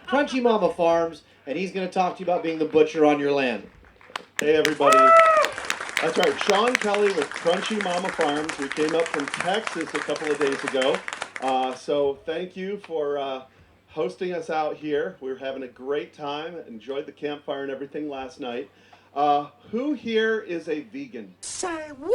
Crunchy Mama Farms, and he's going to talk to you about being the butcher on your land. Hey everybody. That's right, Shawn Kelly with Crunchy Mama Farms. We came up from Texas a couple of days ago. So thank you for hosting us out here. We were having a great time, enjoyed the campfire and everything last night. Who here is a vegan? Say what?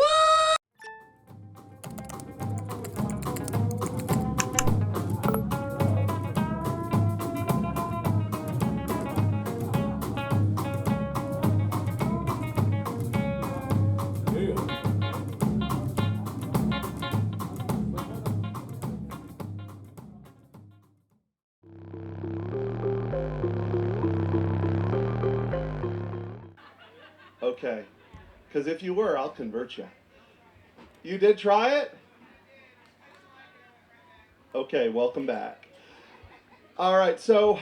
Okay, because if you were, I'll convert you. You did try it? Okay, welcome back. All right, so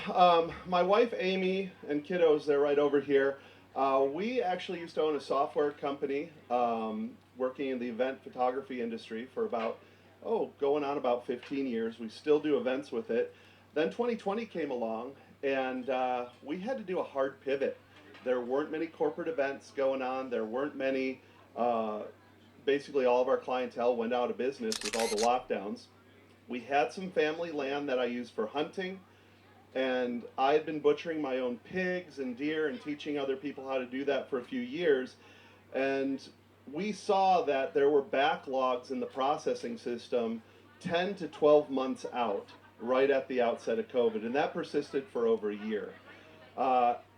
my wife Amy and kiddos, they're right over here. We actually used to own a software company working in the event photography industry for going on about 15 years. We still do events with it. Then 2020 came along, and we had to do a hard pivot. There weren't many corporate events going on. There weren't many, basically all of our clientele went out of business with all the lockdowns. We had some family land that I used for hunting, and I had been butchering my own pigs and deer and teaching other people how to do that for a few years. And we saw that there were backlogs in the processing system 10 to 12 months out, right at the outset of COVID, and that persisted for over a year.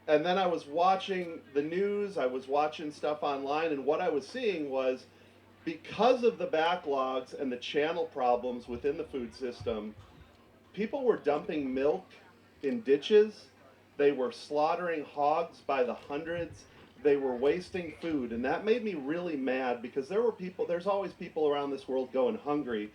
And then I was watching the news, I was watching stuff online, and what I was seeing was, because of the backlogs and the channel problems within the food system, people were dumping milk in ditches, they were slaughtering hogs by the hundreds, they were wasting food, and that made me really mad, because there's always people around this world going hungry,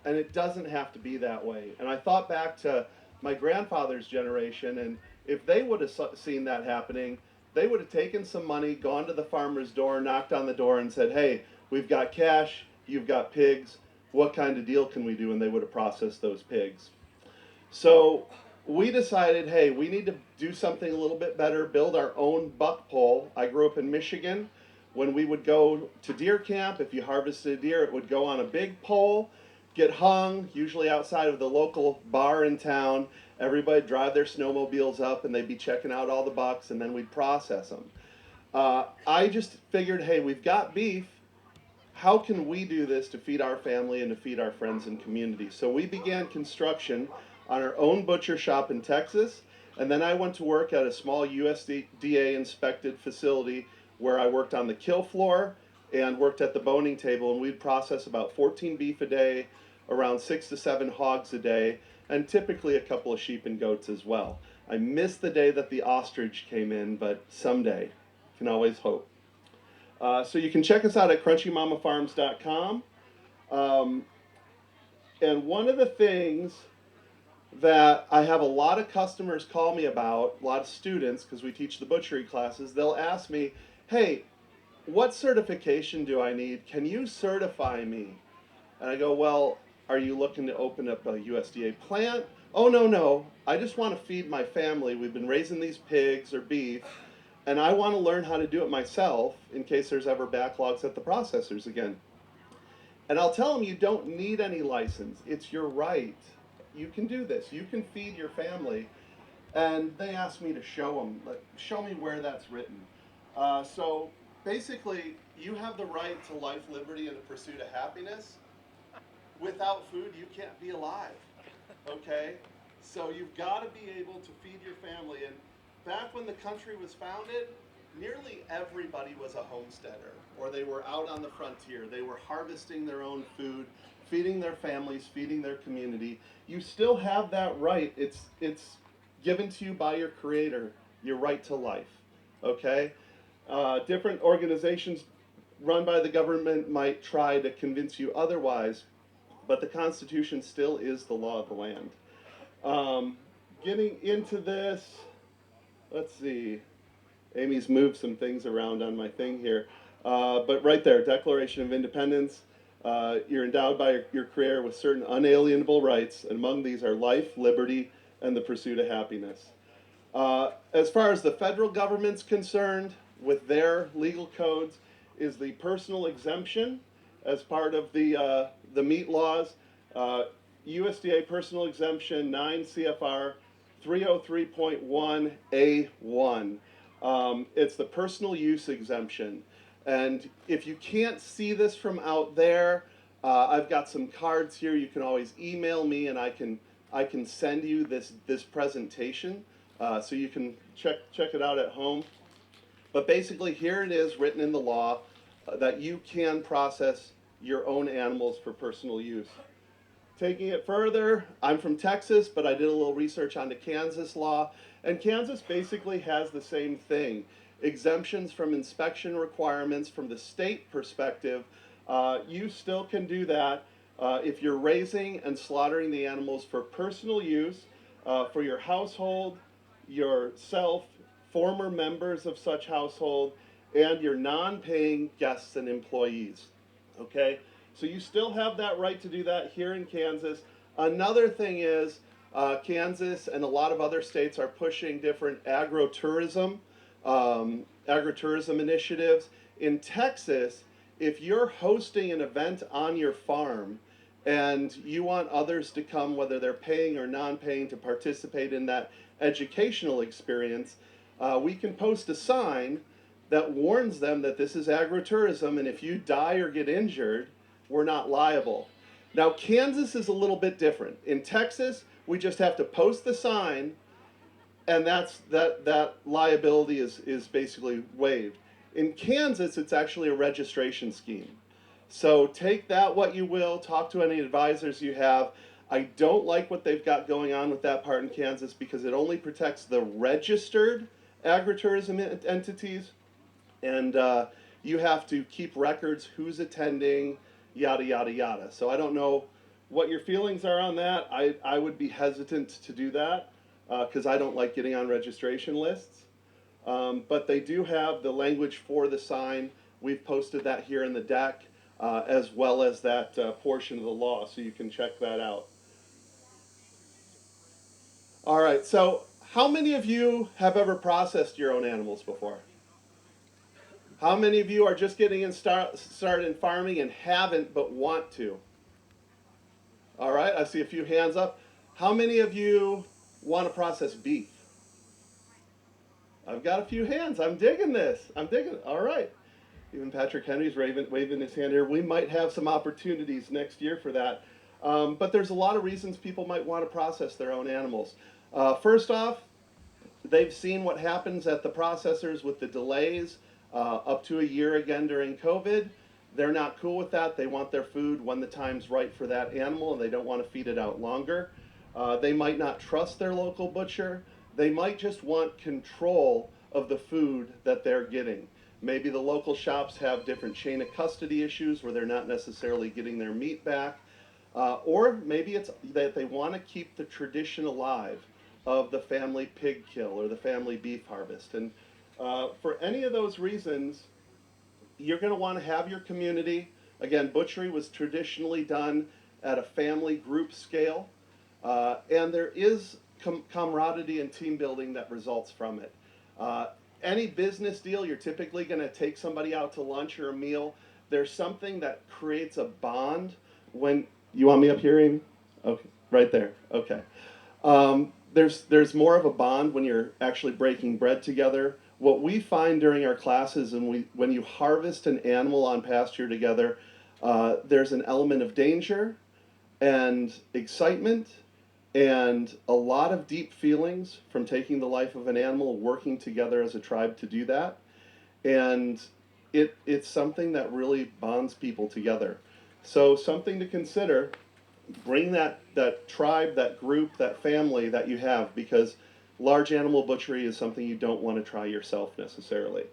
and it doesn't have to be that way. And I thought back to my grandfather's generation, and if they would have seen that happening, they would have taken some money, gone to the farmer's door, knocked on the door and said, hey, we've got cash, you've got pigs, what kind of deal can we do? And they would have processed those pigs. So we decided, hey, we need to do something a little bit better, build our own buck pole. I grew up in Michigan. When we would go to deer camp, if you harvested a deer, it would go on a big pole, get hung, usually outside of the local bar in town. Everybody would drive their snowmobiles up, and they'd be checking out all the bucks, and then we'd process them. I just figured, hey, we've got beef. How can we do this to feed our family and to feed our friends and community? So we began construction on our own butcher shop in Texas, and then I went to work at a small USDA inspected facility where I worked on the kill floor and worked at the boning table, and we'd process about 14 beef a day, around 6 to 7 hogs a day, and typically a couple of sheep and goats as well. I missed the day that the ostrich came in, but someday, can always hope. So you can check us out at crunchymamafarms.com. And one of the things that I have a lot of customers call me about, a lot of students, because we teach the butchery classes, they'll ask me, hey, what certification do I need? Can you certify me? And I go, well, are you looking to open up a USDA plant? Oh, no, I just want to feed my family. We've been raising these pigs or beef, and I want to learn how to do it myself in case there's ever backlogs at the processors again. And I'll tell them, you don't need any license. It's your right. You can do this. You can feed your family. And they asked me to show them, show me where that's written. So basically, you have the right to life, liberty, and the pursuit of happiness. Without food, you can't be alive, okay? So you've got to be able to feed your family. And back when the country was founded, nearly everybody was a homesteader, or they were out on the frontier. They were harvesting their own food, feeding their families, feeding their community. You still have that right. It's given to you by your Creator, your right to life, okay? Different organizations run by the government might try to convince you otherwise, but the Constitution still is the law of the land. Getting into this, let's see. Amy's moved some things around on my thing here. But right there, Declaration of Independence. You're endowed by your Creator with certain unalienable rights, and among these are life, liberty, and the pursuit of happiness. As far as the federal government's concerned, with their legal codes, is the personal exemption as part of the meat laws. USDA personal exemption 9 CFR 303.1A1. It's the personal use exemption. And if you can't see this from out there, I've got some cards here. You can always email me, and I can send you this presentation so you can check it out at home. But basically, here it is written in the law that you can process your own animals for personal use. Taking it further, I'm from Texas, but I did a little research on the Kansas law, and Kansas basically has the same thing. Exemptions from inspection requirements from the state perspective. You still can do that if you're raising and slaughtering the animals for personal use, for your household, yourself, former members of such household, and your non-paying guests and employees. Okay? So you still have that right to do that here in Kansas. Another thing is Kansas and a lot of other states are pushing different agritourism initiatives. In Texas, if you're hosting an event on your farm and you want others to come, whether they're paying or non-paying, to participate in that educational experience, we can post a sign that warns them that this is agritourism, and if you die or get injured, we're not liable. Now, Kansas is a little bit different. In Texas, we just have to post the sign, and that liability is basically waived. In Kansas, it's actually a registration scheme. So take that what you will, talk to any advisors you have. I don't like what they've got going on with that part in Kansas because it only protects the registered agritourism entities, and you have to keep records, who's attending, yada, yada, yada. So I don't know what your feelings are on that. I would be hesitant to do that because I don't like getting on registration lists. But they do have the language for the sign. We've posted that here in the deck, as well as that portion of the law, so you can check that out. All right, so how many of you have ever processed your own animals before? How many of you are just getting started in farming and haven't but want to? All right, I see a few hands up. How many of you want to process beef? I've got a few hands. I'm digging this. I'm digging it. All right. Even Patrick Henry's waving his hand here. We might have some opportunities next year for that. But there's a lot of reasons people might want to process their own animals. First off, they've seen what happens at the processors with the delays, up to a year again during COVID. They're not cool with that. They want their food when the time's right for that animal, and they don't want to feed it out longer. They might not trust their local butcher. They might just want control of the food that they're getting. Maybe the local shops have different chain of custody issues where they're not necessarily getting their meat back. Or maybe it's that they want to keep the tradition alive of the family pig kill or the family beef harvest. And for any of those reasons, you're going to want to have your community. Again, butchery was traditionally done at a family group scale. And there is camaraderie and team building that results from it. Any business deal, you're typically going to take somebody out to lunch or a meal. There's something that creates a bond when, you want me up here, Amy? Okay, right there, okay. There's more of a bond when you're actually breaking bread together. What we find during our classes, and when you harvest an animal on pasture together, there's an element of danger and excitement and a lot of deep feelings from taking the life of an animal, working together as a tribe to do that. And it's something that really bonds people together. So something to consider, bring that tribe, that group, that family that you have, because large animal butchery is something you don't want to try yourself necessarily.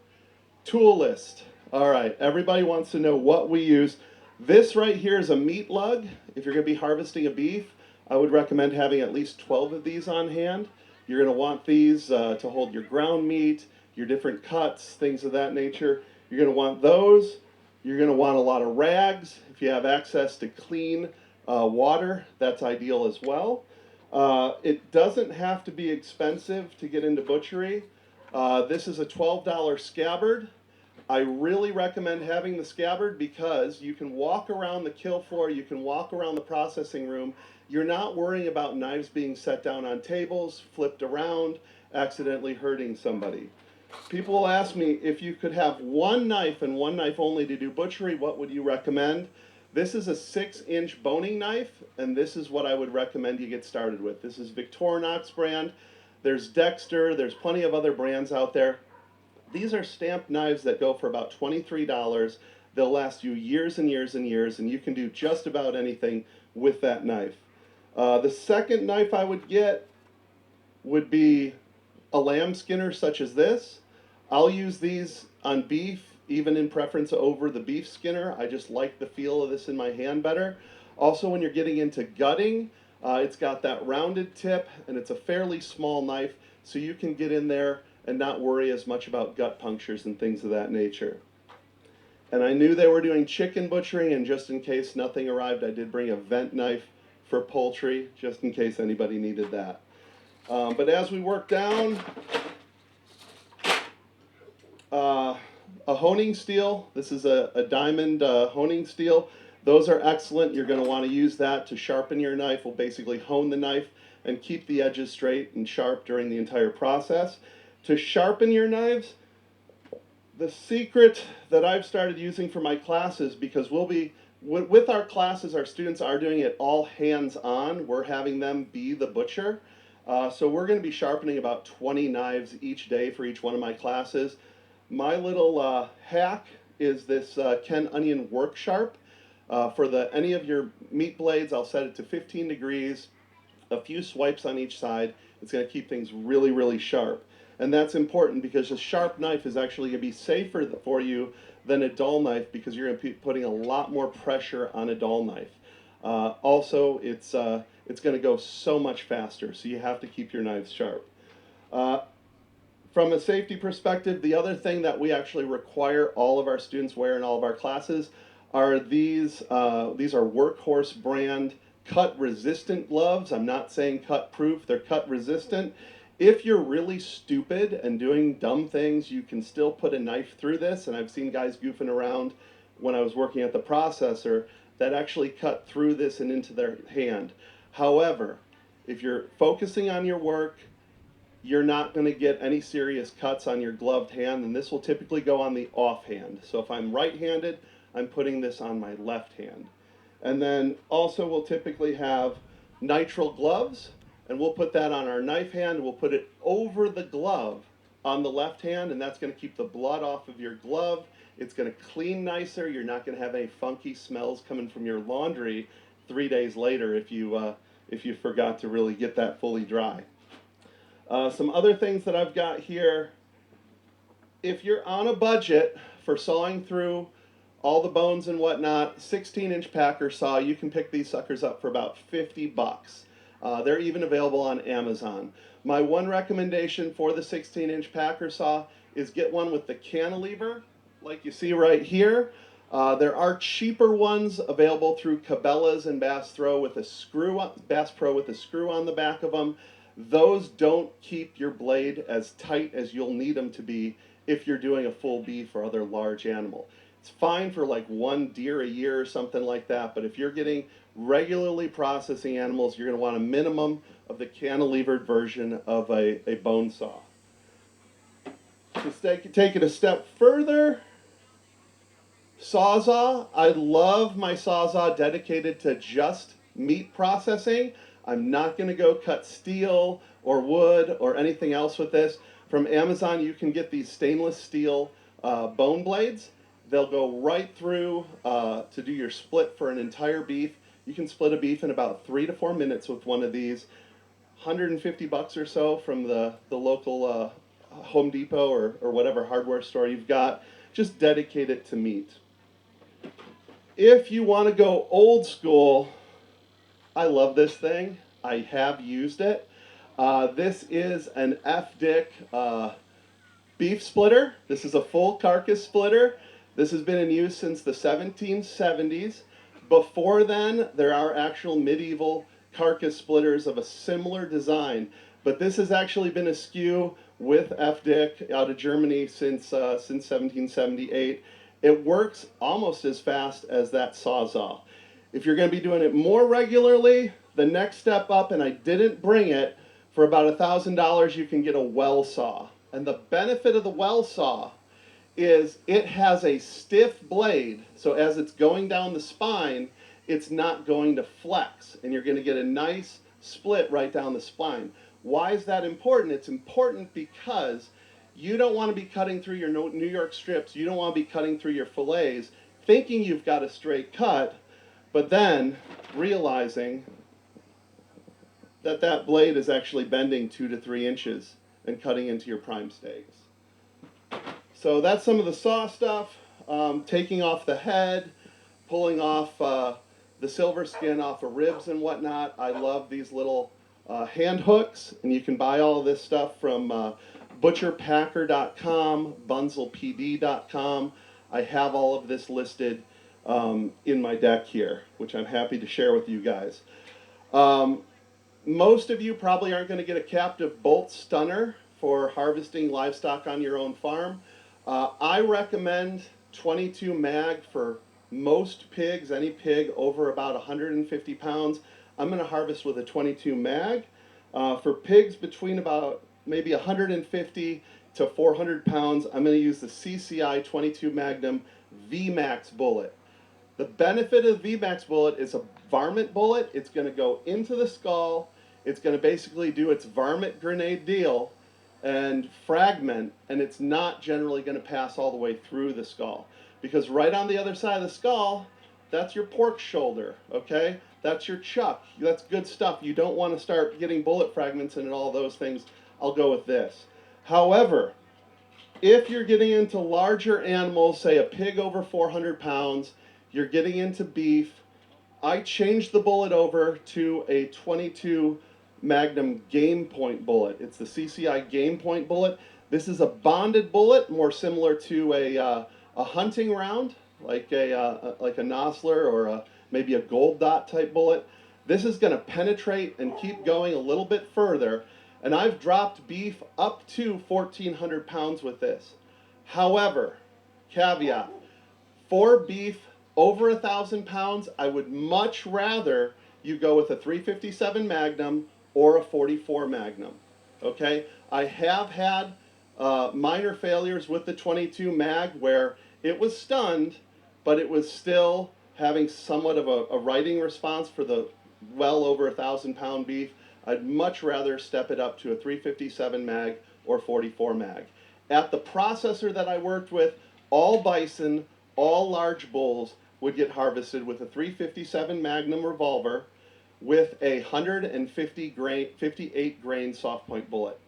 Tool list. All right, everybody wants to know what we use. This right here is a meat lug. If you're going to be harvesting a beef, I would recommend having at least 12 of these on hand. You're going to want these to hold your ground meat, your different cuts, things of that nature. You're going to want those. You're going to want a lot of rags. If you have access to clean water, that's ideal as well. It doesn't have to be expensive to get into butchery. This is a $12 scabbard. I really recommend having the scabbard because you can walk around the kill floor, you can walk around the processing room. You're not worrying about knives being set down on tables, flipped around, accidentally hurting somebody. People will ask me, if you could have one knife and one knife only to do butchery, what would you recommend? This is a 6-inch boning knife, and this is what I would recommend you get started with. This is Victorinox brand. There's Dexter, there's plenty of other brands out there. These are stamped knives that go for about $23. They'll last you years and years and years, and you can do just about anything with that knife. The second knife I would get would be a lamb skinner such as this. I'll use these on beef, even in preference over the beef skinner. I just like the feel of this in my hand better. Also, when you're getting into gutting, it's got that rounded tip, and it's a fairly small knife, so you can get in there and not worry as much about gut punctures and things of that nature. And I knew they were doing chicken butchering, and just in case nothing arrived, I did bring a vent knife for poultry, just in case anybody needed that. But as we work down, a honing steel. This is a diamond honing steel. Those are excellent. You're going to want to use that to sharpen your knife. Will basically hone the knife and keep the edges straight and sharp during the entire process. To sharpen your knives, the secret that I've started using for my classes, because we'll be, with our classes, our students are doing it all hands-on. We're having them be the butcher. So we're going to be sharpening about 20 knives each day for each one of my classes. My little hack is this Ken Onion Work Sharp. For any of your meat blades, I'll set it to 15 degrees, a few swipes on each side. It's going to keep things really, really sharp. And that's important because a sharp knife is actually going to be safer for you than a dull knife, because you're going to be putting a lot more pressure on a dull knife. Also, it's going to go so much faster, so you have to keep your knives sharp. From a safety perspective, the other thing that we actually require all of our students wear in all of our classes are these are Workhorse brand cut resistant gloves. I'm not saying cut proof, they're cut resistant. If you're really stupid and doing dumb things, you can still put a knife through this, and I've seen guys goofing around when I was working at the processor that actually cut through this and into their hand. However, if you're focusing on your work, you're not going to get any serious cuts on your gloved hand, and this will typically go on the offhand. So if I'm right-handed, I'm putting this on my left hand. And then also we'll typically have nitrile gloves, and we'll put that on our knife hand. We'll put it over the glove on the left hand, and that's going to keep the blood off of your glove. It's going to clean nicer. You're not going to have any funky smells coming from your laundry 3 days later if you forgot to really get that fully dry. Some other things that I've got here. If you're on a budget for sawing through all the bones and whatnot, 16-inch packer saw, you can pick these suckers up for about 50 bucks. They're even available on Amazon. My one recommendation for the 16-inch packer saw is get one with the cantilever, like you see right here. There are cheaper ones available through Cabela's and Bass Pro with a screw on the back of them. Those don't keep your blade as tight as you'll need them to be if you're doing a full beef or other large animal. It's fine for like one deer a year or something like that, but if you're getting regularly processing animals, you're going to want a minimum of the cantilevered version of a bone saw. To take it a step further, Sawzall. I love my Sawzall dedicated to just meat processing. I'm not going to go cut steel or wood or anything else with this. From Amazon, you can get these stainless steel bone blades. They'll go right through to do your split for an entire beef. You can split a beef in about 3 to 4 minutes with one of these. 150 bucks or so from the local Home Depot or whatever hardware store you've got. Just dedicate it to meat. If you want to go old school, I love this thing. I have used it. This is an F-Dick beef splitter. This is a full carcass splitter. This has been in use since the 1770s. Before then, there are actual medieval carcass splitters of a similar design, but this has actually been a SKU with FDIC out of Germany since 1778. It works almost as fast as that Sawzall. If you're going to be doing it more regularly, the next step up, and I didn't bring it, for about $1,000 you can get a well saw. And the benefit of the well saw is it has a stiff blade, so as it's going down the spine, it's not going to flex, and you're going to get a nice split right down the spine. Why is that important? It's important because you don't want to be cutting through your New York strips, you don't want to be cutting through your fillets, thinking you've got a straight cut, but then realizing that that blade is actually bending 2 to 3 inches and cutting into your prime steaks. So that's some of the saw stuff, taking off the head, pulling off the silver skin off of ribs and whatnot. I love these little hand hooks, and you can buy all of this stuff from butcherpacker.com, bunzelpd.com. I have all of this listed in my deck here, which I'm happy to share with you guys. Most of you probably aren't going to get a captive bolt stunner for harvesting livestock on your own farm. I recommend 22 mag for most pigs, any pig over about 150 pounds. I'm going to harvest with a 22 mag. For pigs between about maybe 150 to 400 pounds, I'm going to use the CCI 22 Magnum VMAX bullet. The benefit of the VMAX bullet is a varmint bullet. It's going to go into the skull. It's going to basically do its varmint grenade deal and fragment, and it's not generally going to pass all the way through the skull. Because right on the other side of the skull, that's your pork shoulder, okay? That's your chuck. That's good stuff. You don't want to start getting bullet fragments and all those things. I'll go with this. However, if you're getting into larger animals, say a pig over 400 pounds, you're getting into beef, I changed the bullet over to a 22 Magnum Game Point bullet. It's the CCI Game Point bullet. This is a bonded bullet, more similar to a hunting round, like a Nosler or maybe a Gold Dot type bullet. This is going to penetrate and keep going a little bit further, and I've dropped beef up to 1,400 pounds with this. However, caveat, for beef over 1,000 pounds, I would much rather you go with a 357 Magnum or a 44 Magnum, okay? I have had minor failures with the 22 mag where it was stunned, but it was still having somewhat of a righting response for the well over 1,000 pound beef. I'd much rather step it up to a 357 mag or 44 mag. At the processor that I worked with, all bison, all large bulls would get harvested with a 357 Magnum revolver with a 58 grain soft point bullet.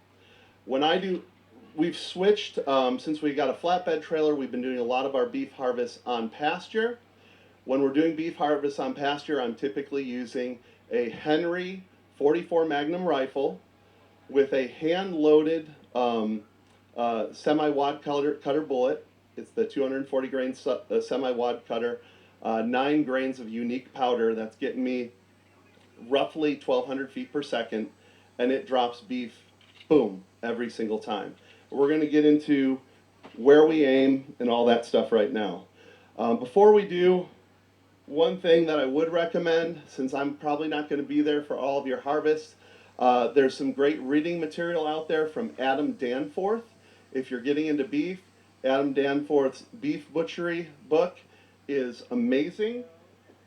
We've switched, since we got a flatbed trailer, we've been doing a lot of our beef harvests on pasture. When we're doing beef harvests on pasture, I'm typically using a Henry 44 Magnum rifle with a hand-loaded semi-wad cutter bullet. It's the 240 grain semi-wad cutter, 9 grains of unique powder. That's getting me roughly 1,200 feet per second, and it drops beef, boom, every single time. We're going to get into where we aim and all that stuff right now. Before we do, one thing that I would recommend, since I'm probably not going to be there for all of your harvests, there's some great reading material out there from Adam Danforth. If you're getting into beef, Adam Danforth's Beef Butchery book is amazing.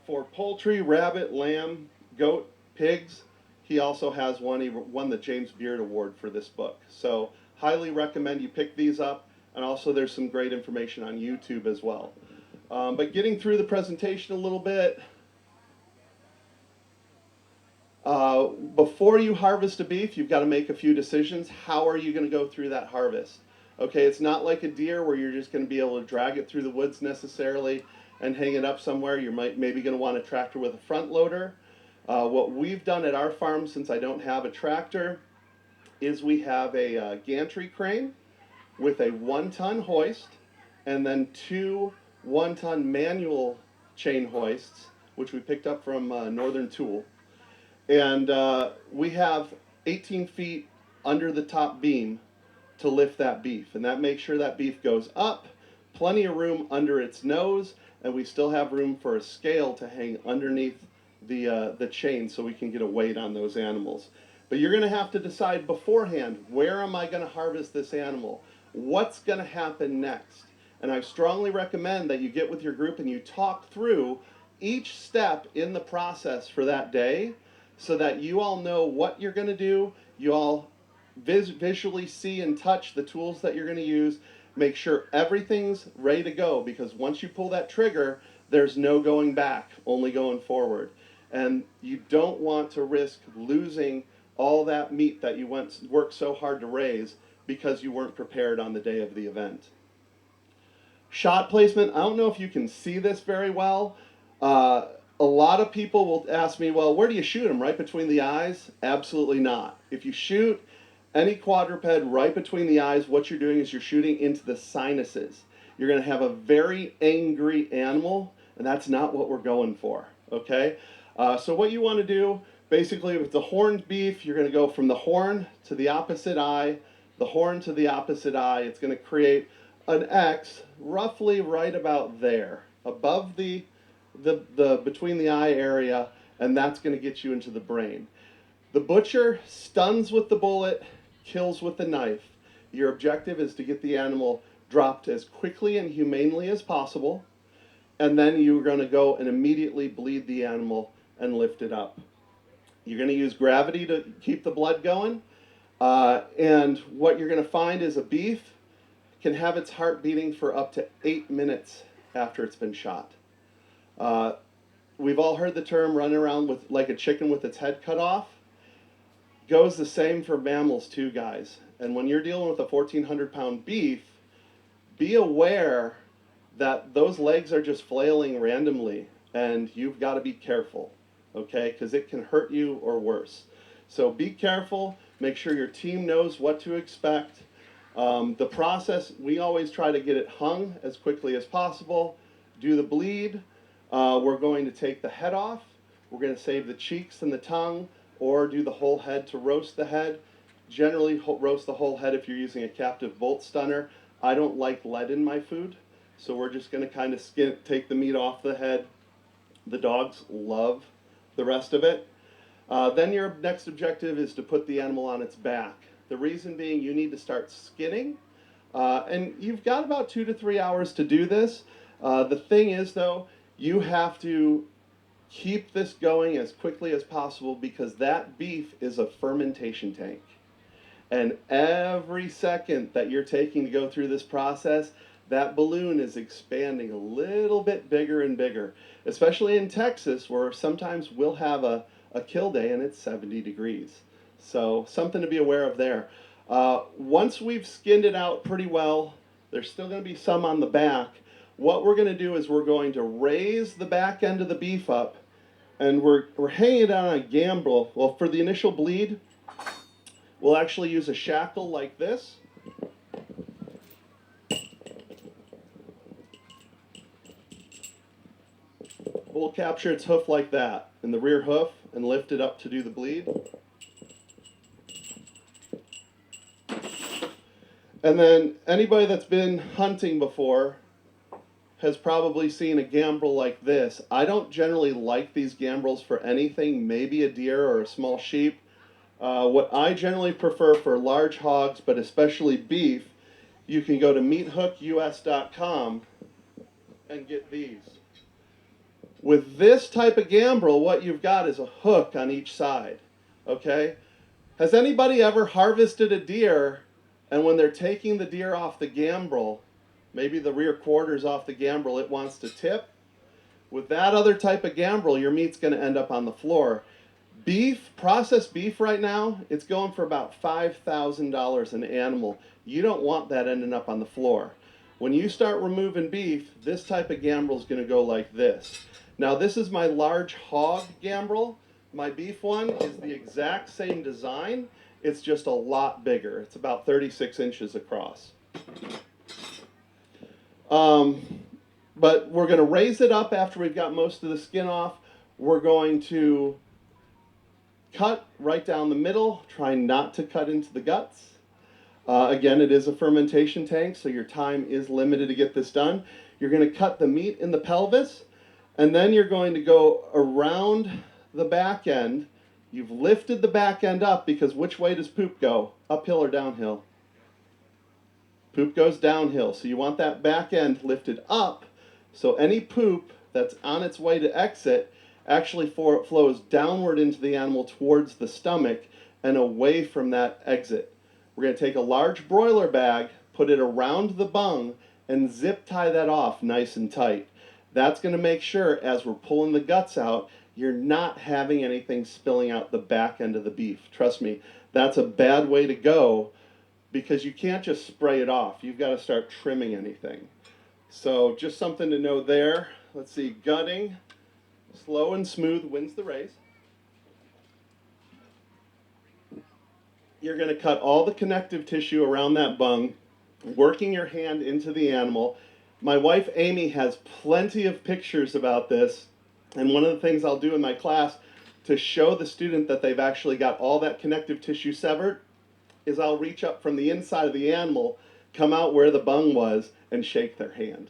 For poultry, rabbit, lamb, goat, pigs, he also has one. He won the James Beard Award for this book. So highly recommend you pick these up. And also there's some great information on YouTube as well. But getting through the presentation a little bit, before you harvest a beef, you've got to make a few decisions. How are you going to go through that harvest? Okay, it's not like a deer where you're just going to be able to drag it through the woods necessarily and hang it up somewhere. You're maybe going to want a tractor with a front loader. What we've done at our farm, since I don't have a tractor, is we have a gantry crane with a 1-ton hoist and then 2 1-ton manual chain hoists, which we picked up from Northern Tool. And we have 18 feet under the top beam to lift that beef. And that makes sure that beef goes up, plenty of room under its nose, and we still have room for a scale to hang underneath the chain so we can get a weight on those animals. But you're going to have to decide beforehand, where am I going to harvest this animal? What's going to happen next? And I strongly recommend that you get with your group and you talk through each step in the process for that day so that you all know what you're going to do. You all visually see and touch the tools that you're going to use. Make sure everything's ready to go, because once you pull that trigger, there's no going back, only going forward. And you don't want to risk losing all that meat that you worked so hard to raise because you weren't prepared on the day of the event. Shot placement, I don't know if you can see this very well. A lot of people will ask me, well, where do you shoot them? Right between the eyes? Absolutely not. If you shoot any quadruped right between the eyes, what you're doing is you're shooting into the sinuses. You're going to have a very angry animal, and that's not what we're going for, okay? So what you want to do, basically with the horned beef, you're going to go from the horn to the opposite eye, the horn to the opposite eye. It's going to create an X roughly right about there, above the between the eye area, and that's going to get you into the brain. The butcher stuns with the bullet, kills with the knife. Your objective is to get the animal dropped as quickly and humanely as possible, and then you're going to go and immediately bleed the animal and lift it up. You're going to use gravity to keep the blood going, and what you're going to find is a beef can have its heart beating for up to 8 minutes after it's been shot. We've all heard the term running around with like a chicken with its head cut off. Goes the same for mammals too, guys. And when you're dealing with a 1,400-pound beef, be aware that those legs are just flailing randomly, and you've got to be careful, okay? Because it can hurt you or worse. So be careful. Make sure your team knows what to expect. The process, we always try to get it hung as quickly as possible. Do the bleed. We're going to take the head off. We're going to save the cheeks and the tongue, or do the whole head to roast the head. Generally roast the whole head if you're using a captive bolt stunner. I don't like lead in my food, so we're just going to kind of take the meat off the head. The dogs love the rest of it. Then your next objective is to put the animal on its back. The reason being, you need to start skinning, and you've got about 2 to 3 hours to do this. The thing is, though, you have to keep this going as quickly as possible, because that beef is a fermentation tank. And every second that you're taking to go through this process, that balloon is expanding a little bit bigger and bigger, especially in Texas, where sometimes we'll have a kill day and it's 70 degrees. So something to be aware of there. Once we've skinned it out pretty well, there's still going to be some on the back. What we're going to do is we're going to raise the back end of the beef up, and we're hanging it on a gambrel. Well, for the initial bleed, we'll actually use a shackle like this. We'll capture its hoof like that, in the rear hoof, and lift it up to do the bleed. And then anybody that's been hunting before has probably seen a gambrel like this. I don't generally like these gambrels for anything, maybe a deer or a small sheep. What I generally prefer for large hogs, but especially beef, you can go to meathookus.com and get these. With this type of gambrel, what you've got is a hook on each side, okay? Has anybody ever harvested a deer, and when they're taking the deer off the gambrel, maybe the rear quarters off the gambrel, it wants to tip? With that other type of gambrel, your meat's going to end up on the floor. Beef, processed beef right now, it's going for about $5,000 an animal. You don't want that ending up on the floor. When you start removing beef, this type of gambrel is going to go like this. Now this is my large hog gambrel. My beef one is the exact same design. It's just a lot bigger. It's about 36 inches across. But we're going to raise it up after we've got most of the skin off. We're going to cut right down the middle, try not to cut into the guts. Again, it is a fermentation tank, so your time is limited to get this done. You're going to cut the meat in the pelvis, and then you're going to go around the back end. You've lifted the back end up because which way does poop go? Uphill or downhill? Poop goes downhill, so you want that back end lifted up, so any poop that's on its way to exit actually flows downward into the animal towards the stomach and away from that exit. We're going to take a large broiler bag, put it around the bung, and zip tie that off nice and tight. That's going to make sure as we're pulling the guts out, you're not having anything spilling out the back end of the beef. Trust me, that's a bad way to go because you can't just spray it off. You've got to start trimming anything. So just something to know there. Let's see, gutting, slow and smooth wins the race. You're going to cut all the connective tissue around that bung, working your hand into the animal. My wife Amy has plenty of pictures about this, and one of the things I'll do in my class to show the student that they've actually got all that connective tissue severed is I'll reach up from the inside of the animal, come out where the bung was, and shake their hand.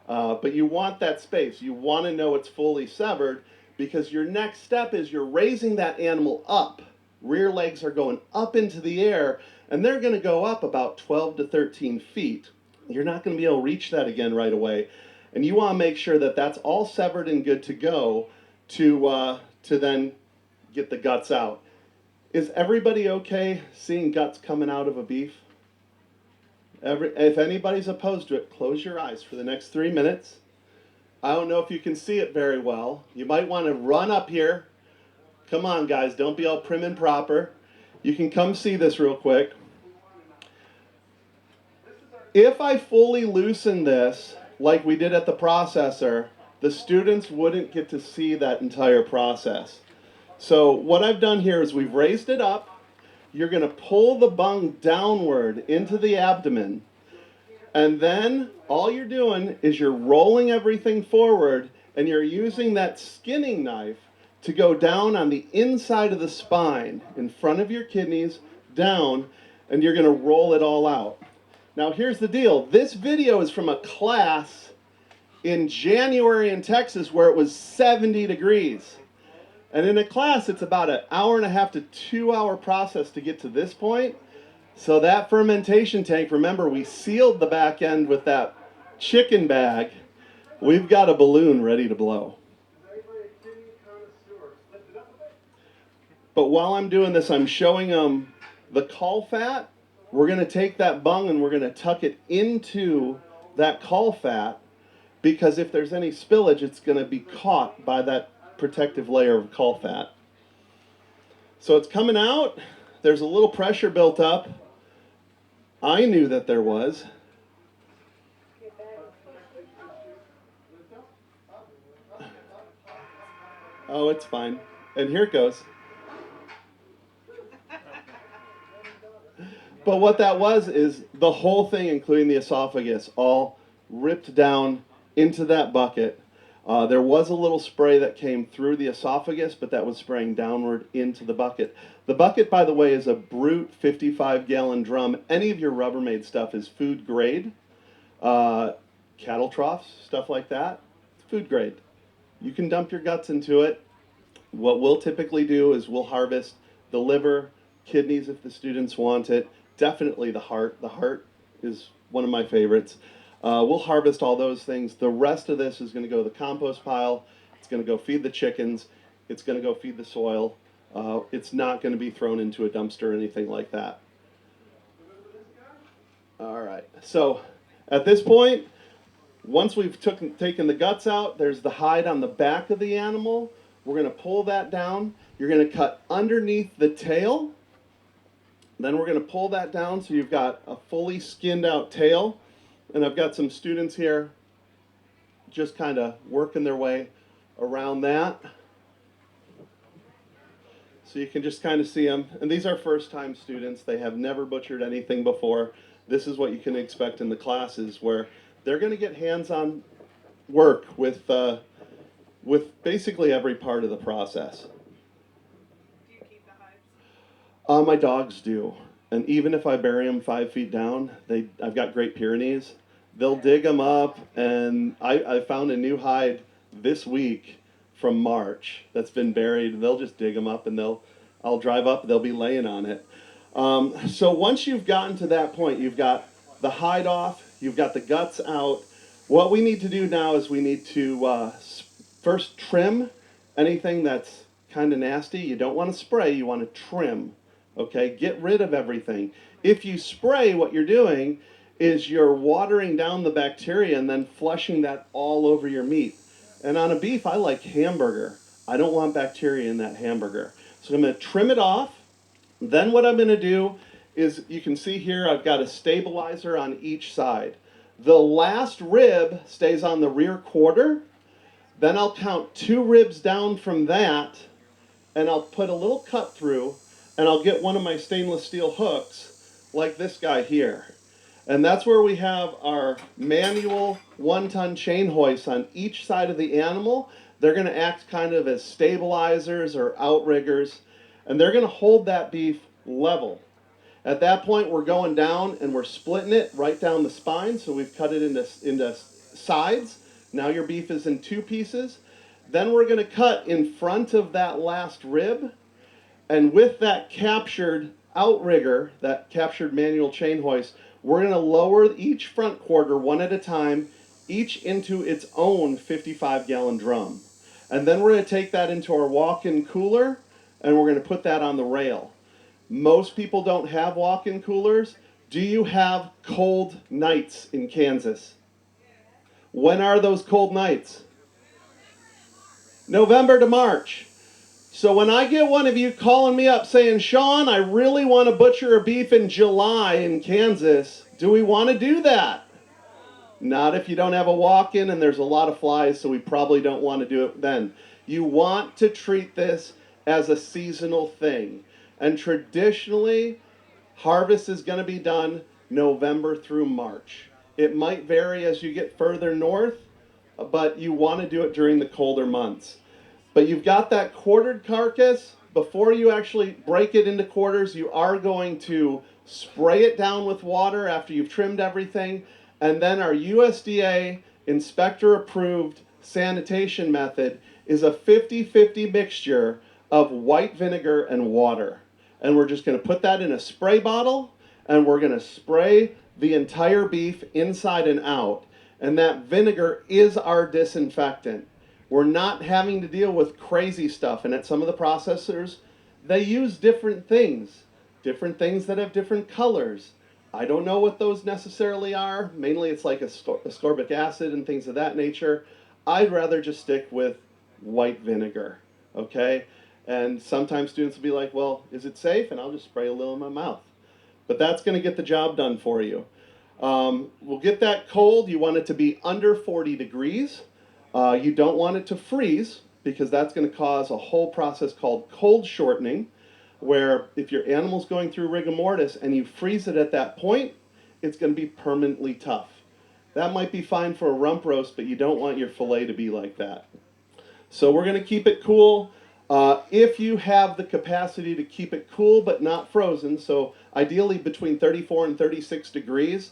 But you want that space. You want to know it's fully severed because your next step is you're raising that animal up. Rear legs are going up into the air, and they're going to go up about 12 to 13 feet. You're not going to be able to reach that again right away. And you want to make sure that that's all severed and good to go to then get the guts out. Is everybody okay seeing guts coming out of a beef? If anybody's opposed to it, close your eyes for the next 3 minutes. I don't know if you can see it very well. You might want to run up here. Come on, guys, don't be all prim and proper. You can come see this real quick. If I fully loosen this, like we did at the processor, the students wouldn't get to see that entire process. So what I've done here is we've raised it up. You're going to pull the bung downward into the abdomen. And then all you're doing is you're rolling everything forward, and you're using that skinning knife to go down on the inside of the spine, in front of your kidneys, down, and you're going to roll it all out. Now here's the deal. This video is from a class in January in Texas where it was 70 degrees. And in a class, it's about an hour and a half to 2 hour process to get to this point. So that fermentation tank, remember we sealed the back end with that chicken bag. We've got a balloon ready to blow. But while I'm doing this, I'm showing them the caul fat. We're going to take that bung and we're going to tuck it into that caul fat because if there's any spillage, it's going to be caught by that protective layer of caul fat. So it's coming out. There's a little pressure built up. I knew that there was. Oh, it's fine. And here it goes. But what that was is the whole thing, including the esophagus, all ripped down into that bucket. There was a little spray that came through the esophagus, but that was spraying downward into the bucket. The bucket, by the way, is a Brute 55-gallon drum. Any of your Rubbermaid stuff is food grade. Cattle troughs, stuff like that, food grade. You can dump your guts into it. What we'll typically do is we'll harvest the liver, kidneys if the students want it, definitely the heart. The heart is one of my favorites. We'll harvest all those things. The rest of this is going to go to the compost pile. It's going to go feed the chickens. It's going to go feed the soil. It's not going to be thrown into a dumpster or anything like that. All right. So at this point, once we've taken the guts out, there's the hide on the back of the animal. We're going to pull that down. You're going to cut underneath the tail. Then we're going to pull that down so you've got a fully skinned out tail. And I've got some students here just kind of working their way around that. So you can just kind of see them. And these are first-time students. They have never butchered anything before. This is what you can expect in the classes where they're going to get hands-on work with basically every part of the process. Do you keep the My dogs do. And even if I bury them 5 feet down, I've got Great Pyrenees. They'll dig them up, and I found a new hide this week from March that's been buried. They'll just dig them up, and I'll drive up, they'll be laying on it. So once you've gotten to that point, you've got the hide off, you've got the guts out. What we need to do now is we need to first trim anything that's kind of nasty. You don't want to spray, you want to trim. Okay, get rid of everything. If you spray, what you're doing is you're watering down the bacteria and then flushing that all over your meat. And on a beef, I like hamburger. I don't want bacteria in that hamburger. So I'm going to trim it off. Then what I'm going to do is, you can see here, I've got a stabilizer on each side. The last rib stays on the rear quarter. Then I'll count 2 ribs down from that, and I'll put a little cut through, and I'll get one of my stainless steel hooks, like this guy here. And that's where we have our manual 1-ton chain hoists on each side of the animal. They're going to act kind of as stabilizers or outriggers, and they're going to hold that beef level. At that point, we're going down and we're splitting it right down the spine, so we've cut it into sides. Now your beef is in 2 pieces. Then we're going to cut in front of that last rib, and with that captured outrigger, that captured manual chain hoist, we're going to lower each front quarter one at a time, each into its own 55-gallon drum. And then we're going to take that into our walk-in cooler, and we're going to put that on the rail. Most people don't have walk-in coolers. Do you have cold nights in Kansas? When are those cold nights? November to March. So when I get one of you calling me up saying, Shawn, I really want to butcher a beef in July in Kansas, do we want to do that? Not if you don't have a walk-in and there's a lot of flies, so we probably don't want to do it then. You want to treat this as a seasonal thing. And traditionally, harvest is going to be done November through March. It might vary as you get further north, but you want to do it during the colder months. But you've got that quartered carcass. Before you actually break it into quarters, you are going to spray it down with water after you've trimmed everything. And then our USDA inspector approved sanitation method is a 50-50 mixture of white vinegar and water. And we're just going to put that in a spray bottle, and we're going to spray the entire beef inside and out. And that vinegar is our disinfectant. We're not having to deal with crazy stuff. And at some of the processors, they use different things that have different colors. I don't know what those necessarily are. Mainly it's like ascorbic acid and things of that nature. I'd rather just stick with white vinegar, okay? And sometimes students will be like, well, is it safe? And I'll just spray a little in my mouth. But that's going to get the job done for you. We'll get that cold. You want it to be under 40 degrees. You don't want it to freeze, because that's going to cause a whole process called cold shortening, where if your animal's going through rigor mortis and you freeze it at that point, it's going to be permanently tough. That might be fine for a rump roast, but you don't want your fillet to be like that. So we're going to keep it cool. If you have the capacity to keep it cool but not frozen, so ideally between 34 and 36 degrees,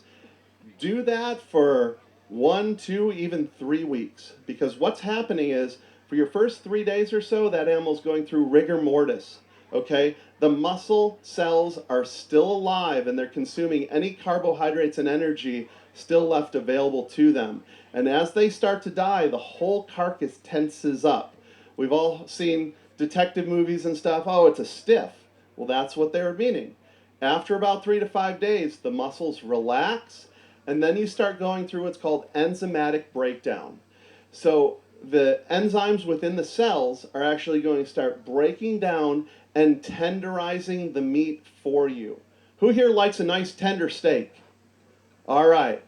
do that for 1, 2, even 3 weeks. Because what's happening is, for your first 3 days or so, that animal's going through rigor mortis. Okay? The muscle cells are still alive, and they're consuming any carbohydrates and energy still left available to them. And as they start to die, the whole carcass tenses up. We've all seen detective movies and stuff. Oh, it's a stiff. Well, that's what they were meaning. After about 3 to 5 days, the muscles relax, and then you start going through what's called enzymatic breakdown. So the enzymes within the cells are actually going to start breaking down and tenderizing the meat for you. Who here likes a nice tender steak? All right.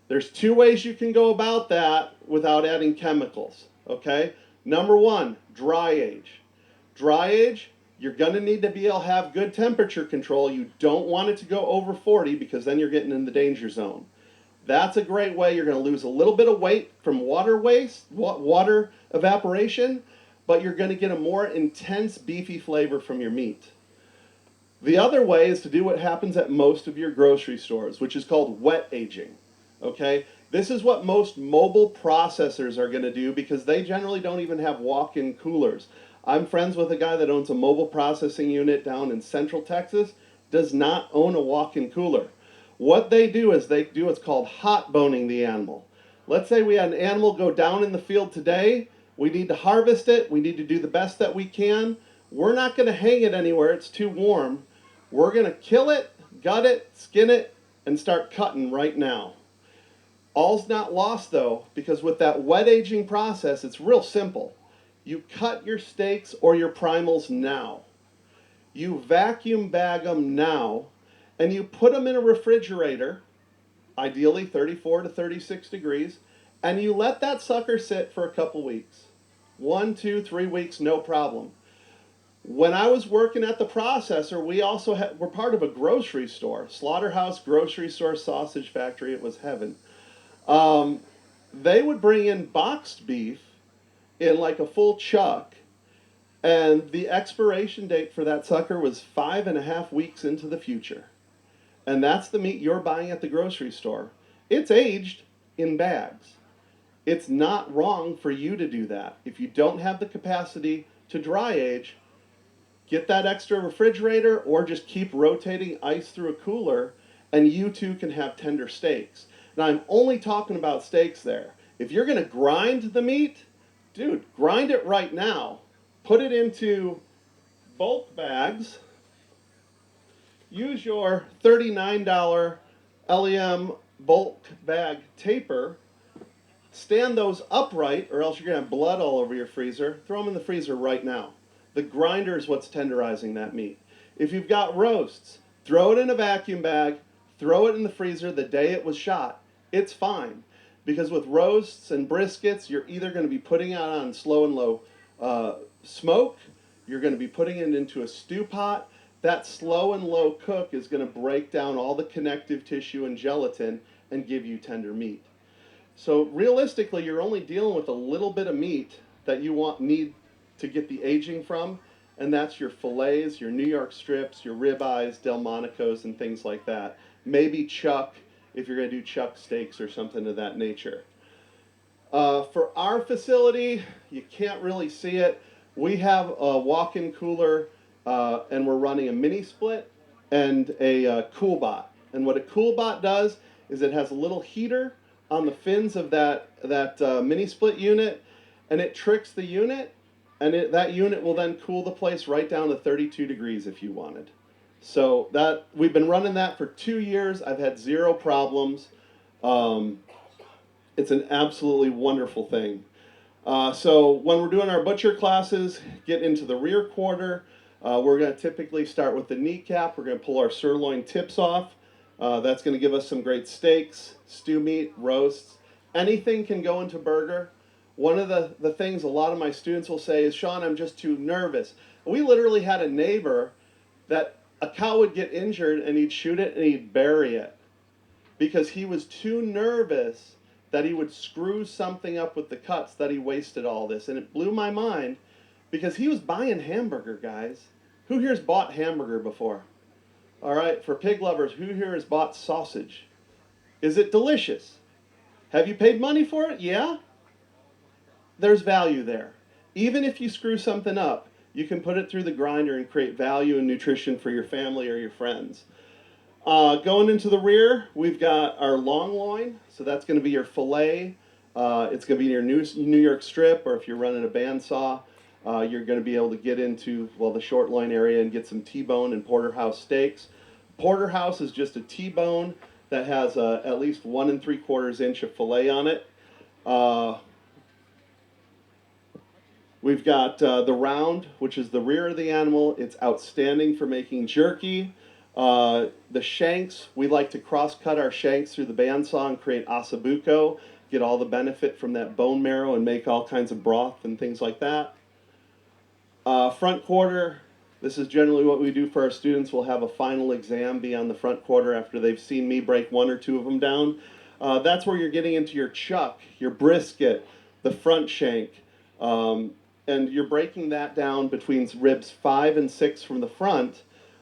There's 2 ways you can go about that without adding chemicals. Okay? Number 1, dry age. Dry age, you're going to need to be able to have good temperature control. You don't want it to go over 40, because then you're getting in the danger zone. That's a great way. You're going to lose a little bit of weight from water evaporation, but you're going to get a more intense beefy flavor from your meat. The other way is to do what happens at most of your grocery stores, which is called wet aging. Okay? This is what most mobile processors are going to do because they generally don't even have walk-in coolers. I'm friends with a guy that owns a mobile processing unit down in Central Texas, does not own a walk-in cooler. What they do is they do what's called hot boning the animal. Let's say we had an animal go down in the field today. We need to harvest it. We need to do the best that we can. We're not going to hang it anywhere. It's too warm. We're going to kill it, gut it, skin it, and start cutting right now. All's not lost though, because with that wet aging process, it's real simple. You cut your steaks or your primals now. You vacuum bag them now, and you put them in a refrigerator, ideally 34 to 36 degrees, and you let that sucker sit for a couple weeks. 1, 2, 3 weeks, no problem. When I was working at the processor, we also were part of a grocery store, Slaughterhouse Grocery Store Sausage Factory. It was heaven. They would bring in boxed beef in like a full chuck, and the expiration date for that sucker was 5.5 weeks into the future. And that's the meat you're buying at the grocery store. It's aged in bags. It's not wrong for you to do that. If you don't have the capacity to dry age, get that extra refrigerator or just keep rotating ice through a cooler, and you too can have tender steaks. Now, I'm only talking about steaks there. If you're going to grind the meat, dude, grind it right now. Put it into bulk bags. Use your $39 LEM bulk bag taper. Stand those upright, or else you're going to have blood all over your freezer. Throw them in the freezer right now. The grinder is what's tenderizing that meat. If you've got roasts, throw it in a vacuum bag, throw it in the freezer the day it was shot. It's fine. Because with roasts and briskets, you're either going to be putting it on slow and low smoke, you're going to be putting it into a stew pot. That slow and low cook is going to break down all the connective tissue and gelatin and give you tender meat. So realistically, you're only dealing with a little bit of meat that you need to get the aging from, and that's your fillets, your New York strips, your ribeyes, Delmonicos, and things like that. Maybe chuck, if you're going to do chuck steaks or something of that nature. For our facility, you can't really see it. We have a walk-in cooler, and we're running a mini split and a CoolBot. And what a CoolBot does is it has a little heater on the fins of that mini split unit, and it tricks the unit, and that unit will then cool the place right down to 32 degrees if you wanted. So that we've been running that for 2 years. I've had zero problems. It's an absolutely wonderful thing. So when we're doing our butcher classes, get into the rear quarter. We're going to typically start with the kneecap. We're going to pull our sirloin tips off. That's going to give us some great steaks, stew meat, roasts. Anything can go into burger. One of the things a lot of my students will say is, Shawn, I'm just too nervous. We literally had a neighbor that a cow would get injured and he'd shoot it and he'd bury it because he was too nervous that he would screw something up with the cuts, that he wasted all this. And it blew my mind because he was buying hamburger, guys. Who here's bought hamburger before? All right, for pig lovers, who here has bought sausage? Is it delicious? Have you paid money for it? Yeah? There's value there. Even if you screw something up, you can put it through the grinder and create value and nutrition for your family or your friends. Going into the rear, we've got our long loin. So that's going to be your fillet. It's going to be your New York strip, or if you're running a bandsaw, you're going to be able to get into, the short loin area and get some T-bone and porterhouse steaks. Porterhouse is just a T-bone that has at least 1 3/4 inch of fillet on it. We've got the round, which is the rear of the animal. It's outstanding for making jerky. The shanks, we like to cross-cut our shanks through the bandsaw and create ossobuco, get all the benefit from that bone marrow and make all kinds of broth and things like that. Front quarter, this is generally what we do for our students. We'll have a final exam be on the front quarter after they've seen me break 1 or 2 of them down. That's where you're getting into your chuck, your brisket, the front shank. And you're breaking that down between ribs 5 and 6 from the front.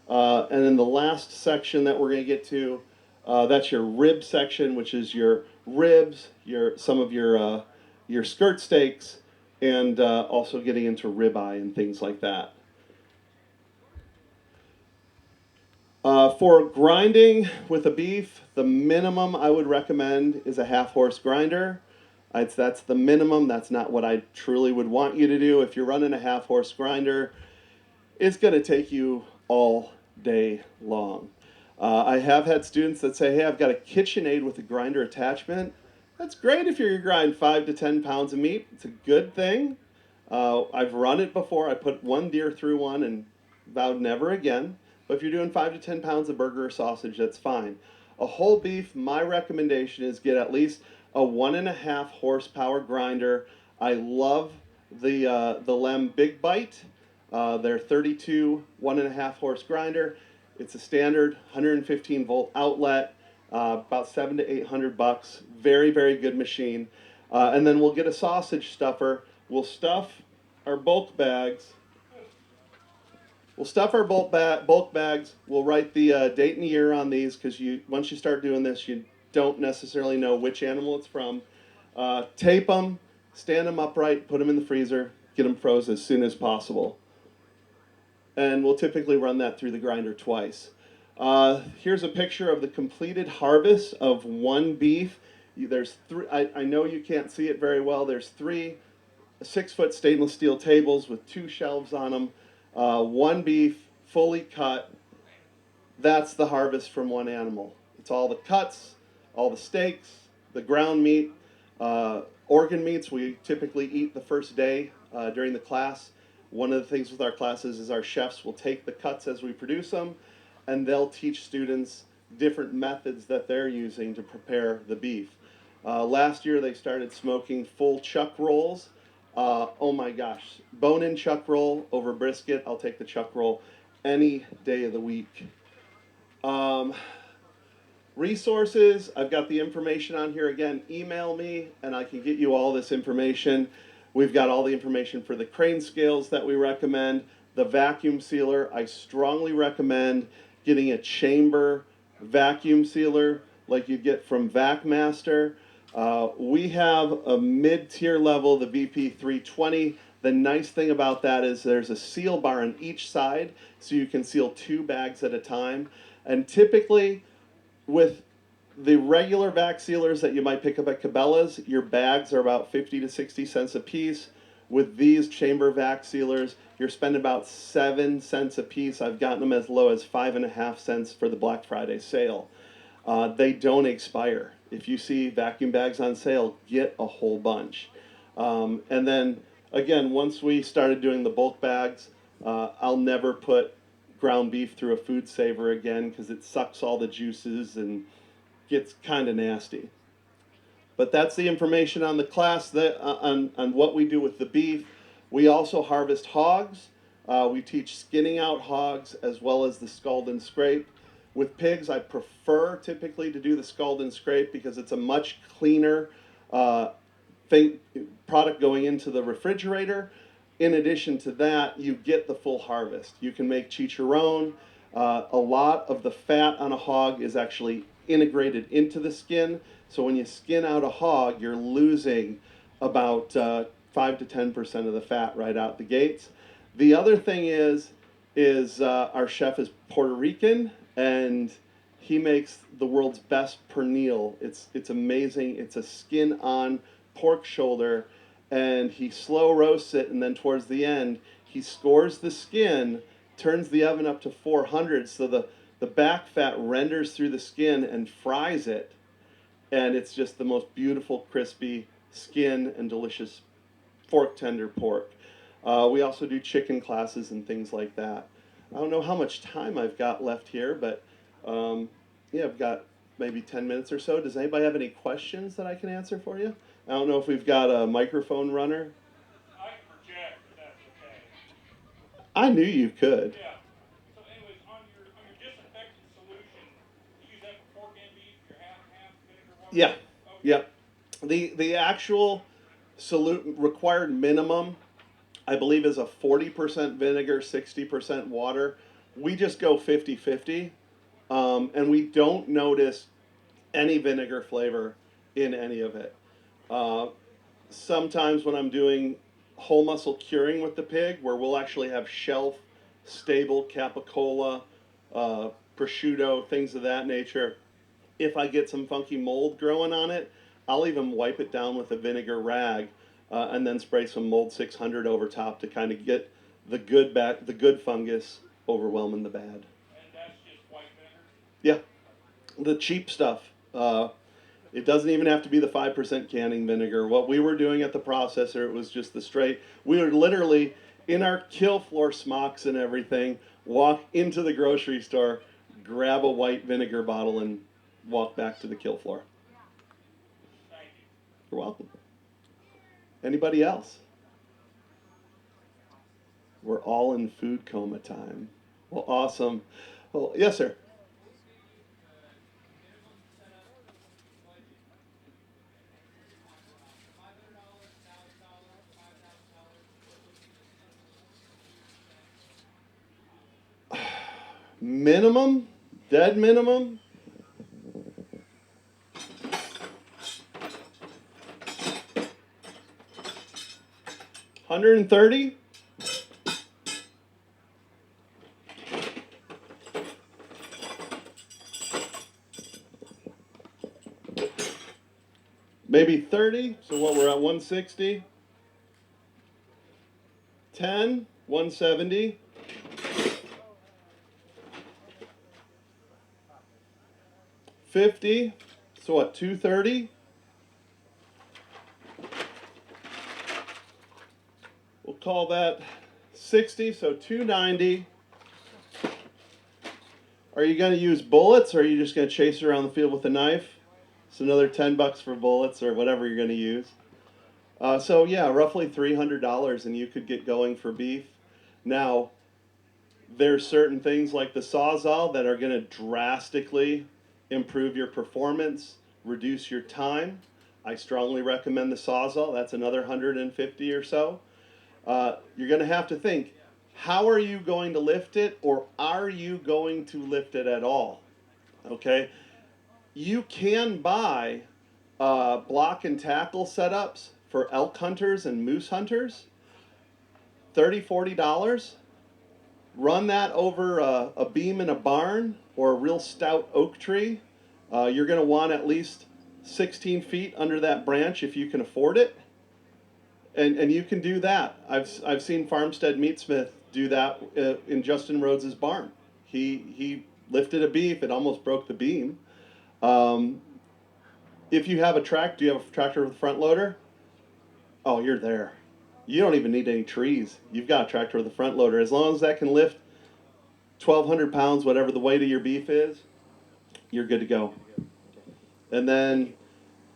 And then the last section that we're going to get to, that's your rib section, which is your ribs, some of your skirt steaks, and also getting into ribeye and things like that. For grinding with a beef, the minimum I would recommend is a half-horse grinder. That's the minimum. That's not what I truly would want you to do. If you're running a half-horse grinder, it's going to take you all day long. I have had students that say, hey, I've got a KitchenAid with a grinder attachment. That's great if you're going to grind 5 to 10 pounds of meat. It's a good thing. I've run it before. I put one deer through one and vowed never again. But if you're doing 5 to 10 pounds of burger or sausage, that's fine. A whole beef, my recommendation is get at least a 1.5 horsepower grinder. I love the Lem Big Bite. Their 32 1.5 horse grinder. It's a standard 115 volt outlet, about $700 to $800. Very, very good machine. And then we'll get a sausage stuffer. We'll stuff our bulk bags. Bulk bags. We'll write the date and year on these because once you start doing this, you don't necessarily know which animal it's from. Tape them, stand them upright, put them in the freezer, get them frozen as soon as possible. And we'll typically run that through the grinder twice. Here's a picture of the completed harvest of one beef. There's three. I know you can't see it very well. There's 3 6-foot stainless steel tables with 2 shelves on them. One beef, fully cut. That's the harvest from one animal. It's all the cuts, all the steaks, the ground meat, organ meats we typically eat the first day during the class. One of the things with our classes is our chefs will take the cuts as we produce them, and they'll teach students different methods that they're using to prepare the beef. Last year they started smoking full chuck rolls. Oh my gosh, bone-in chuck roll over brisket. I'll take the chuck roll any day of the week. Resources, I've got the information on here. Again, email me and I can get you all this information. We've got all the information for the crane scales that we recommend. The vacuum sealer, I strongly recommend getting a chamber vacuum sealer like you get from VacMaster. We have a mid-tier level, the VP 320. The nice thing about that is there's a seal bar on each side, so you can seal 2 bags at a time. And typically, with the regular vac sealers that you might pick up at Cabela's, your bags are about 50 to 60 cents a piece. With these chamber vac sealers, you're spending about 7 cents a piece. I've gotten them as low as 5.5 cents for the Black Friday sale. They don't expire. If you see vacuum bags on sale, get a whole bunch. And then, again, once we started doing the bulk bags, I'll never put ground beef through a food saver again because it sucks all the juices and gets kind of nasty. But that's the information on the class, on what we do with the beef. We also harvest hogs. We teach skinning out hogs as well as the scald and scrape. With pigs, I prefer typically to do the scald and scrape because it's a much cleaner product going into the refrigerator. In addition to that, you get the full harvest. You can make chicharron. A lot of the fat on a hog is actually integrated into the skin. So when you skin out a hog, you're losing about 5 to 10% of the fat right out the gates. The other thing is our chef is Puerto Rican, and he makes the world's best pernil. It's amazing. It's a skin-on pork shoulder, and he slow roasts it, and then towards the end, he scores the skin, turns the oven up to 400, so the back fat renders through the skin and fries it, and it's just the most beautiful, crispy skin and delicious fork tender pork. We also do chicken classes and things like that. I don't know how much time I've got left here, but yeah, I've got maybe 10 minutes or so. Does anybody have any questions that I can answer for you? I don't know if we've got a microphone runner. I can project, if that's okay. I knew you could. Yeah. So anyways, on your disinfectant solution, you use that for pork and beef, your half and half vinegar water? Yeah. Okay. Yep. The actual required minimum, I believe, is a 40% vinegar, 60% water. we just go 50-50, and we don't notice any vinegar flavor in any of it. Sometimes when I'm doing whole muscle curing with the pig, where we'll actually have shelf stable capicola, prosciutto, things of that nature, if I get some funky mold growing on it, I'll even wipe it down with a vinegar rag, and then spray some mold 600 over top to kind of get the good fungus overwhelming the bad. And that's just white vinegar? Yeah, the cheap stuff. It doesn't even have to be the 5% canning vinegar. What we were doing at the processor, it was just the straight. We would literally, in our kill floor smocks and everything, walk into the grocery store, grab a white vinegar bottle, and walk back to the kill floor. Thank you. You're welcome. Anybody else? We're all in food coma time. Well, awesome. Well, yes, sir. Minimum, dead minimum. $130. Maybe 30. So what, we're at 160. 10, 170. 50. So what, 230? We'll call that 60, so 290. Are you going to use bullets, or are you just going to chase around the field with a knife? It's another $10 for bullets or whatever you're going to use. So yeah, roughly $300, and you could get going for beef. Now, there's certain things like the Sawzall that are going to drastically improve your performance, reduce your time. I strongly recommend the Sawzall. That's another 150 or so. You're going to have to think, how are you going to lift it, or are you going to lift it at all? Okay? You can buy block and tackle setups for elk hunters and moose hunters. $30, $40. Run that over a beam in a barn or a real stout oak tree. You're going to want at least 16 feet under that branch if you can afford it. And you can do that. I've seen Farmstead Meatsmith do that in Justin Rhodes's barn. He lifted a beef, it almost broke the beam. If you have a do you have a tractor with a front loader? Oh, you're there. You don't even need any trees. You've got a tractor with a front loader. As long as that can lift 1,200 pounds, whatever the weight of your beef is, you're good to go. And then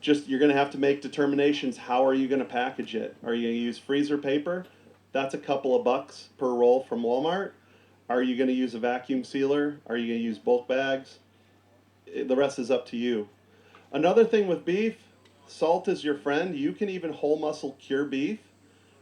you're going to have to make determinations. How are you going to package it? Are you going to use freezer paper? That's a couple of bucks per roll from Walmart. Are you going to use a vacuum sealer? Are you going to use bulk bags? The rest is up to you. Another thing with beef, salt is your friend. You can even whole muscle cure beef,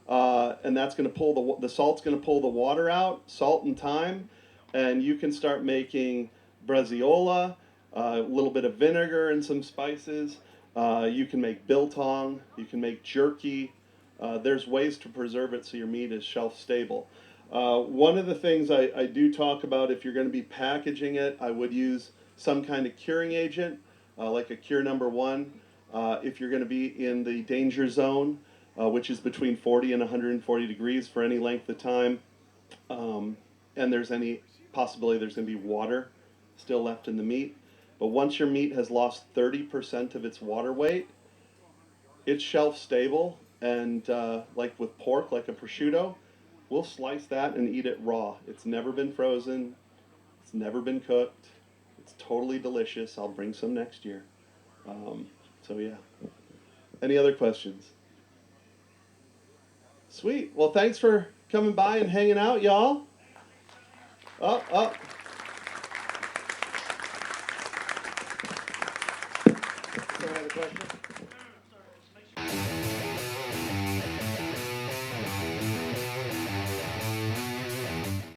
and that's going to pull the salt's going to pull the water out, salt and thyme, and you can start making bresaola, a little bit of vinegar and some spices. You can make biltong. You can make jerky. There's ways to preserve it so your meat is shelf stable. One of the things I do talk about, if you're going to be packaging it, I would use some kind of curing agent, like a cure number 1. If you're going to be in the danger zone, which is between 40 and 140 degrees for any length of time, and there's any possibility there's going to be water still left in the meat. But once your meat has lost 30% of its water weight, it's shelf stable, and like with pork, like a prosciutto, we'll slice that and eat it raw. It's never been frozen. It's never been cooked. It's totally delicious. I'll bring some next year. So yeah. Any other questions? Sweet. Well, thanks for coming by and hanging out, y'all. Oh. Someone have a question?